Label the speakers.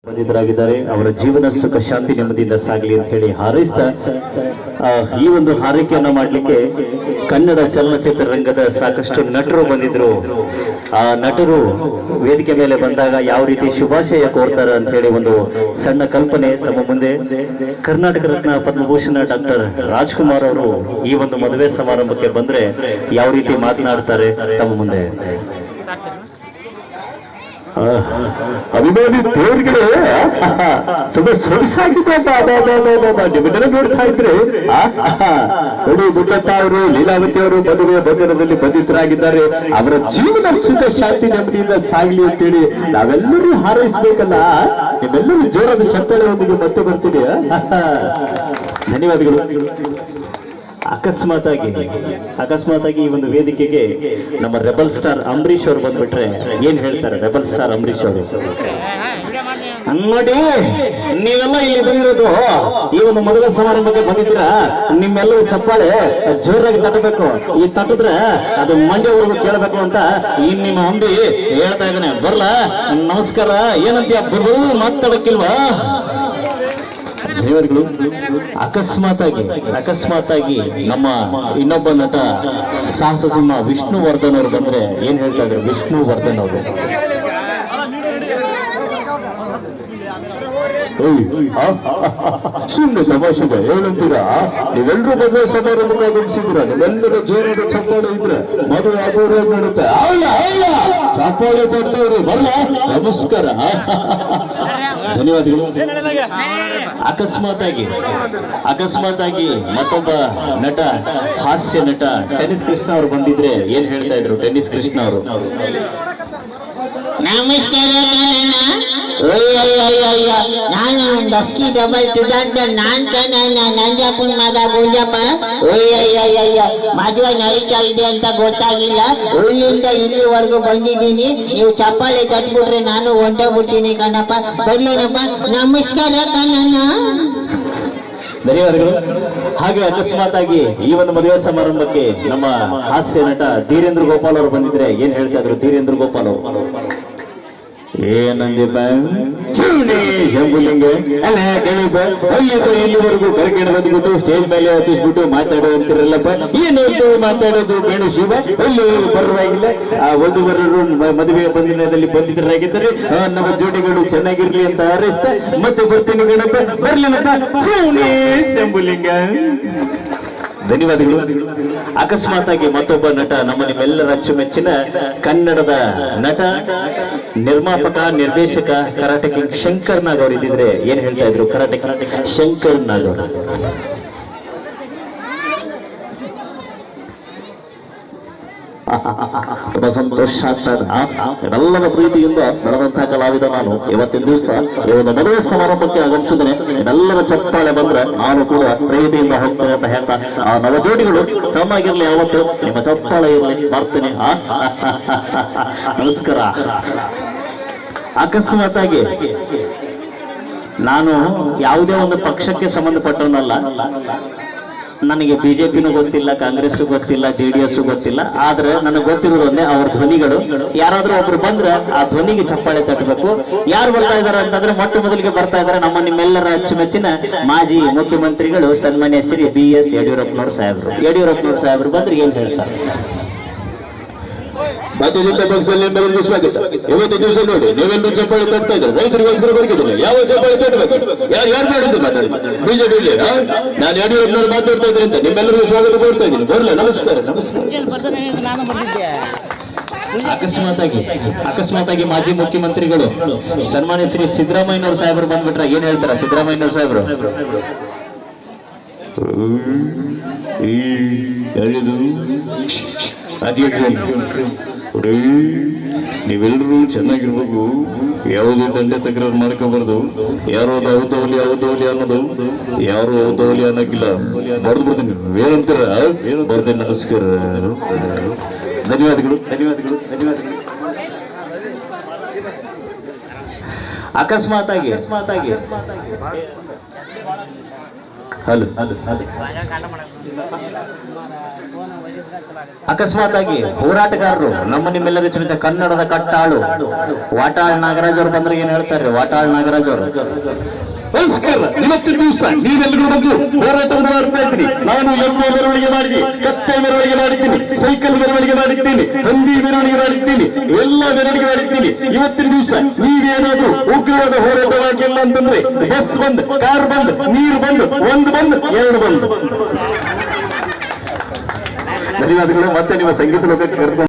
Speaker 1: ಬಂದಿದ್ದರಾಗಿದ್ದಾರೆ. ಅವರ ಜೀವನ ಸುಖ ಶಾಂತಿ ನೆಮ್ಮದಿಯಿಂದ ಸಾಗಲಿ ಅಂತ ಹೇಳಿ ಹಾರೈಸ್ತಾ ಈ ಒಂದು ಹಾರೈಕೆಯನ್ನ ಮಾಡಲಿಕ್ಕೆ ಕನ್ನಡ ಚಲನಚಿತ್ರ ರಂಗದ ಸಾಕಷ್ಟು ನಟರು ಬಂದಿದ್ರು. ಆ ನಟರು ವೇದಿಕೆ ಮೇಲೆ ಬಂದಾಗ ಯಾವ ರೀತಿ ಶುಭಾಶಯ ಕೋರ್ತಾರೆ ಅಂತ ಹೇಳಿ ಒಂದು ಸಣ್ಣ ಕಲ್ಪನೆ ತಮ್ಮ ಮುಂದೆ. ಕರ್ನಾಟಕ ರತ್ನ ಪದ್ಮಭೂಷಣ ಡಾಕ್ಟರ್ ರಾಜ್ಕುಮಾರ್ ಅವರು ಈ ಒಂದು ಮದುವೆ ಸಮಾರಂಭಕ್ಕೆ ಬಂದ್ರೆ ಯಾವ ರೀತಿ ಮಾತನಾಡ್ತಾರೆ ತಮ್ಮ ಮುಂದೆ. ಅಭಿಮಾನಿ ದೇವರಿಗೆ ಸ್ವಲ್ಪ ಸೊಗಸಾಗಿದೆ ನಿಮ್ಮನ್ನೆಲ್ಲ ನೋಡ್ತಾ ಇದ್ರೆ ನೋಡಿ. ಮುತ್ತಪ್ಪ ಅವರು ಲೀಲಾವತಿ ಅವರು ಮದುವೆಯ ಬಂಧನದಲ್ಲಿ ಬಂಧಿತರಾಗಿದ್ದಾರೆ. ಅವರ ಜೀವನ ಸುಖ ಶಾಂತಿ ನೆಮ್ಮದಿಯಿಂದ ಸಾಗಲಿ ಅಂತೇಳಿ ನಾವೆಲ್ಲರೂ ಹಾರೈಸ್ಬೇಕಲ್ಲ. ನಿಮ್ಮೆಲ್ಲರೂ ಜೋರಾದ ಚಪ್ಪಾಳೆಯೊಂದಿಗೆ ಮತ್ತೆ ಬರ್ತೀನಿ. ಧನ್ಯವಾದಗಳು. ಅಕಸ್ಮಾತ್ ಆಗಿ ಈ ಒಂದು ವೇದಿಕೆಗೆ ನಮ್ಮ ರೆಬಲ್ ಸ್ಟಾರ್ ಅಂಬರೀಶ್ ಅವರು ಬಂದ್ಬಿಟ್ರೆ ಏನ್ ಹೇಳ್ತಾರೆ? ರೆಬಲ್ ಸ್ಟಾರ್ ಅಂಬರೀಶ್ ಅವರು ನೋಡಿ, ನೀವೆಲ್ಲ ಇಲ್ಲಿ ಬಂದಿರೋದು ಈ ಒಂದು ಮದುವೆ ಸಮಾರಂಭಕ್ಕೆ ಬಂದಿದ್ದೀರಾ. ನಿಮ್ಮೆಲ್ಲರೂ ಚಪ್ಪಾಳೆ ಜೋರಾಗಿ ತಟ್ಟಬೇಕು. ಈ ತಟ್ಟಿದ್ರೆ ಅದು ಮಂಡ್ಯವರೆಗೂ ಕೇಳಬೇಕು ಅಂತ ನಿಮ್ಮ ಅಂಬಿ ಹೇಳ್ತಾ ಇದ್ದಾನೆ. ಬರ್ಲ ನಮಸ್ಕಾರ. ಏನಂತೀಯ? ಮಾತಾಡಕ್ಕಿಲ್ವಾ? ಧನ್ಯವಾದಗಳು. ಅಕಸ್ಮಾತ್ ಆಗಿ ನಮ್ಮ ಇನ್ನೊಬ್ಬ ನಟ ಸಾಹಸ ಸಿಂಹ ವಿಷ್ಣುವರ್ಧನ್ ಅವರು ಬಂದ್ರೆ ಏನ್ ಹೇಳ್ತಾ ಇದ್ರು? ವಿಷ್ಣುವರ್ಧನ್ ಅವರು ಸುಮ್ಮನೆ ತಮಾಷೆಗೆ ಏನಂತೀರಾ? ನೀವೆಲ್ಲರೂ ಮದುವೆ ಸಮಾರಂಭಕ್ಕೆ ಆಗಮಿಸಿದ್ದೀರಾ. ನೀವೆಲ್ಲರೂ ಜೋರಾದ ಚಪ್ಪಾಳೆ ಇದ್ರೆ ಮದುವೆ ಆಗೋರು ನೋಡುತ್ತೆ. ಚಪ್ಪಾಳೆ ತಡ್ತವ್ರಿ. ಬರ್ಲ ನಮಸ್ಕಾರ. ಧನ್ಯವಾದಗಳು. ಅಕಸ್ಮಾತ್ ಆಗಿ ಮತ್ತೊಬ್ಬ ನಟ, ಹಾಸ್ಯ ನಟ ಟೆನ್ನಿಸ್ ಕೃಷ್ಣ ಅವರು ಬಂದಿದ್ರೆ ಏನ್ ಹೇಳ್ತಾ ಇದ್ರು? ಟೆನ್ನಿಸ್ ಕೃಷ್ಣ ಅವರು
Speaker 2: ನಮಸ್ಕಾರ. ನಾನು ಡಸ್ಕಿ ಡಬಲ್ ಟುಡಂತ ನಂಜಪ್ಪನ ಮಗ ಗುಂಜಪ್ಪ. ಮದುವೆ ನಡೀತಾ ಇದೆ ಅಂತ ಗೊತ್ತಾಗಿಲ್ಲ. ಇಲ್ಲಿಂದ ಇಲ್ಲಿವರೆಗೂ ಬಂದಿದ್ದೀನಿ. ನೀವು ಚಪ್ಪಾಳೆ ತಟ್ಬಿಟ್ರೆ ನಾನು ಹೊಂಟೋಗ್ಬಿಡ್ತೀನಿ ಕಣಪ್ಪ. ಬರ್ಲೇನಪ್ಪ. ನಮಸ್ಕಾರ ಕಣ್ಣಣ್ಣ.
Speaker 1: ಧನ್ಯವಾದಗಳು. ಹಾಗೆ ಅಕಸ್ಮಾತ್ ಆಗಿ ಈ ಒಂದು ಮದುವೆ ಸಮಾರಂಭಕ್ಕೆ ನಮ್ಮ ಹಾಸ್ಯ ನಟ ಧೀರೇಂದ್ರ ಗೋಪಾಲ್ ಅವರು ಬಂದಿದ್ರೆ ಏನ್ ಹೇಳ್ತಾ ಇದ್ರು? ಧೀರೇಂದ್ರ ಗೋಪಾಲ್ ಅವರು ಏನಂದಿಪ್ಪ? ಇಲ್ಲಿವರೆಗೂ ಕರ್ಕೊಂಡು ಬಂದ್ಬಿಟ್ಟು ಸ್ಟೇಜ್ ಮೇಲೆ ಹತ್ತಿಸ್ಬಿಟ್ಟು ಮಾತಾಡೋಂತಿರಲ್ಲಪ್ಪ. ಏನು ಮಾತಾಡೋದು ಬೇಡ ಶಿವ. ಅಲ್ಲಿ ಪರವಾಗಿಲ್ಲ. ಆ ವಧುವರರು ಮದುವೆಯ ಬಂಧನದಲ್ಲಿ ಬಂಧಿತರಾಗಿದ್ದಾರೆ. ನಮ್ಮ ಜೋಡಿಗಳು ಚೆನ್ನಾಗಿರ್ಲಿ ಅಂತ ಹಾರೈಸ್ತಾ ಮತ್ತೆ ಬರ್ತೀನಿ ಗಣಪ. ಬರ್ಲಿನಪ್ಪ ಶಂಭುಲಿಂಗ. ಧನ್ಯವಾದಗಳು. ಅಕಸ್ಮಾತ್ ಆಗಿ ಮತ್ತೊಬ್ಬ ನಟ, ನಮ್ಮ ನಿಮ್ಮೆಲ್ಲರ ಅಚ್ಚುಮೆಚ್ಚಿನ ಕನ್ನಡದ ನಟ, ನಿರ್ಮಾಪಕ, ನಿರ್ದೇಶಕ, ಕರಾಟೆ ಕಿಂಗ್ ಶಂಕರ್ ನಾಗ್ ಅವರು ಇದ್ದಿದ್ರೆ ಏನ್ ಹೇಳ್ತಾ ಇದ್ರು? ಕರಾಟೆ ಕಿಂಗ್ ಶಂಕರ್ ನಾಗ್ ಅವರು ತುಂಬಾ ಸಂತೋಷ ಆಗ್ತದೆ. ಎಲ್ಲರ ಪ್ರೀತಿಯಿಂದ ನಡೆದಂತಹ ಕಲಾವಿದ ನಾನು. ಇವತ್ತಿನ ದಿವಸ ಈ ಒಂದು ಮದುವೆ ಸಮಾರಂಭಕ್ಕೆ ಆಗಮಿಸಿದ್ರೆ ಎಲ್ಲರ ಚಪ್ಪಾಳೆ ಬಂದ್ರೆ ನಾನು ಕೂಡ ಪ್ರೀತಿಯಿಂದ ಹೋಗ್ತೇನೆ ಅಂತ ಹೇಳ್ತಾ ಆ ನವಜೋಡಿಗಳು ಚೆನ್ನಾಗಿರ್ಲಿ. ಯಾವತ್ತು ನಿಮ್ಮ ಚಪ್ಪಾಳೆ ಇರ್ಲಿ. ಬರ್ತೀನಿ. ನಮಸ್ಕಾರ. ಅಕಸ್ಮಾತ್ ಆಗಿ ನಾನು ಯಾವುದೇ ಒಂದು ಪಕ್ಷಕ್ಕೆ ಸಂಬಂಧಪಟ್ಟವನಲ್ಲ. ನನಗೆ ಬಿಜೆಪಿನೂ ಗೊತ್ತಿಲ್ಲ, ಕಾಂಗ್ರೆಸ್ ಗೊತ್ತಿಲ್ಲ, JDS ಗೊತ್ತಿಲ್ಲ. ಆದ್ರೆ ನನಗೆ ಗೊತ್ತಿರೋದೊಂದೇ, ಅವ್ರ ಧ್ವನಿಗಳು. ಯಾರಾದ್ರೂ ಒಬ್ರು ಬಂದ್ರೆ ಆ ಧ್ವನಿಗೆ ಚಪ್ಪಾಳೆ ತಟ್ಟಬೇಕು. ಯಾರು ಬರ್ತಾ ಇದಾರೆ ಅಂತಂದ್ರೆ ಮೊಟ್ಟ ಮೊದಲಿಗೆ ಬರ್ತಾ ಇದಾರೆ ನಮ್ಮ ನಿಮ್ಮೆಲ್ಲರ ಅಚ್ಚುಮೆಚ್ಚಿನ ಮಾಜಿ ಮುಖ್ಯಮಂತ್ರಿಗಳು ಸನ್ಮಾನ್ಯ ಶ್ರೀ BS ಯಡಿಯೂರಪ್ಪನವರು ಸಾಹೇಬರು ಬಂದ್ರೆ ಏನ್ ಹೇಳ್ತಾರೆ?
Speaker 3: ಭಾರತೀಯ ಜನತಾ ಪಕ್ಷದಲ್ಲಿ ನಿಮ್ಮೆಲ್ಲರಿಗೂ ಸ್ವಾಗತ. ಇವತ್ತು ದಿವಸ ನೋಡಿ ನೀವೆಲ್ಲರೂ ಚಪ್ಪಾಳೆ ತಟ್ತಾ ಇದ್ದಾರೆ. ರೈತರಿಗೋಸ್ಕರ ಬರ್ಕಿದ್ರೆ ಯಾವ ಚಪ್ಪಾಳೆ ತಟ್ಟಬೇಕು? ಯಾರು ಮಾಡಿದ್ದು ಮಾತಾಡಿ? ಬಿಜೆಪಿ ನಾನು ಯಡಿಯೂರಪ್ಪನವರು ಮಾತಾಡ್ತಾ ಇದ್ರಿಂದ ನಿಮ್ಮೆಲ್ಲರಿಗೂ ಸ್ವಾಗತ ಕೋರ್ತಾ ಇದ್ದೀನಿ. ಬರಲ್ಲ. ನಮಸ್ಕಾರ.
Speaker 1: ಅಕಸ್ಮಾತ್ ಆಗಿ ಮಾಜಿ ಮುಖ್ಯಮಂತ್ರಿಗಳು ಸನ್ಮಾನ್ಯ ಶ್ರೀ ಸಿದ್ದರಾಮಯ್ಯನವರು ಸಾಹೇಬರು ಬಂದ್ಬಿಟ್ರೆ ಏನ್ ಹೇಳ್ತಾರ? ಸಿದ್ದರಾಮಯ್ಯನವರು ಸಾಹೇಬರು
Speaker 3: ನೀವೆಲ್ಲರೂ ಚೆನ್ನಾಗಿರ್ಬೇಕು. ಯಾವುದೇ ತಂದೆ ತಕರಾರು ಮಾಡ್ಕೋಬಾರ್ದು. ಯಾರು ಔತೌಲಿ ಅನ್ನೋದು ಯಾರು ಔತೌಲಿ ಅನ್ನೋಕ್ಕಿಲ್ಲ. ಬರ್ದು ಬಿಡ್ತೀನಿ. ಏನಂತೀರ? ಬರ್ತೀನಿ. ನಮಸ್ಕಾರ. ಧನ್ಯವಾದಗಳು.
Speaker 1: ಅಕಸ್ಮಾತ್ ಆಗಿ ಹಲೋ ಅಕಸ್ಮಾತ್ ಆಗಿ ಹೋರಾಟಗಾರರು ನಿಮ್ಮೆಲ್ಲರ ಚಿನ್ನ ಕನ್ನಡದ ಕಟ್ಟಾಳು ವಾಟಾಳ್ ನಾಗರಾಜ್ ಅವರು ಬಂದ್ರೆ ಏನ್ ಹೇಳ್ತಾರೆ ವಾಟಾಳ್ ನಾಗರಾಜ್ ಅವರು?
Speaker 3: ನಮಸ್ಕಾರ. ಇವತ್ತಿನ ದಿವಸ ನೀವೆಲ್ಲರೂ ಬಂದು ಹೋರಾಟವನ್ನು ಮಾಡ್ತಾ ಇದ್ದೀನಿ. ನಾನು ಎಮ್ಮೆ ಮೆರವಣಿಗೆ ಮಾಡಿದ್ದೀನಿ, ಕತ್ತೆ ಮೆರವಣಿಗೆ ಮಾಡಿದ್ದೀನಿ, ಸೈಕಲ್ ಮೆರವಣಿಗೆ ಮಾಡಿದ್ದೀನಿ, ಹಂದಿ ಮೆರವಣಿಗೆ ಮಾಡಿದ್ದೀನಿ, ಎಲ್ಲ ಮೆರವಣಿಗೆ ಮಾಡಿದ್ದೀನಿ. ಇವತ್ತಿನ ದಿವಸ ನೀವೇನಾದ್ರೂ ಉಗ್ರವಾದ ಹೋರಾಟ ಮಾಡಲಿಲ್ಲ ಅಂತಂದ್ರೆ ಬಸ್ ಬಂದ್, ಕಾರ್ ಬಂದ್, ನೀರು ಬಂದ್, ಒಂದು ಬಂದ್, ಎರಡು ಬಂದ್. ಧನ್ಯವಾದಗಳು. ಮತ್ತೆ ನಿಮ್ಮ ಸಂಗೀತ ಲೋಕಕ್ಕೆ ಕರೆದುಕೊಂಡು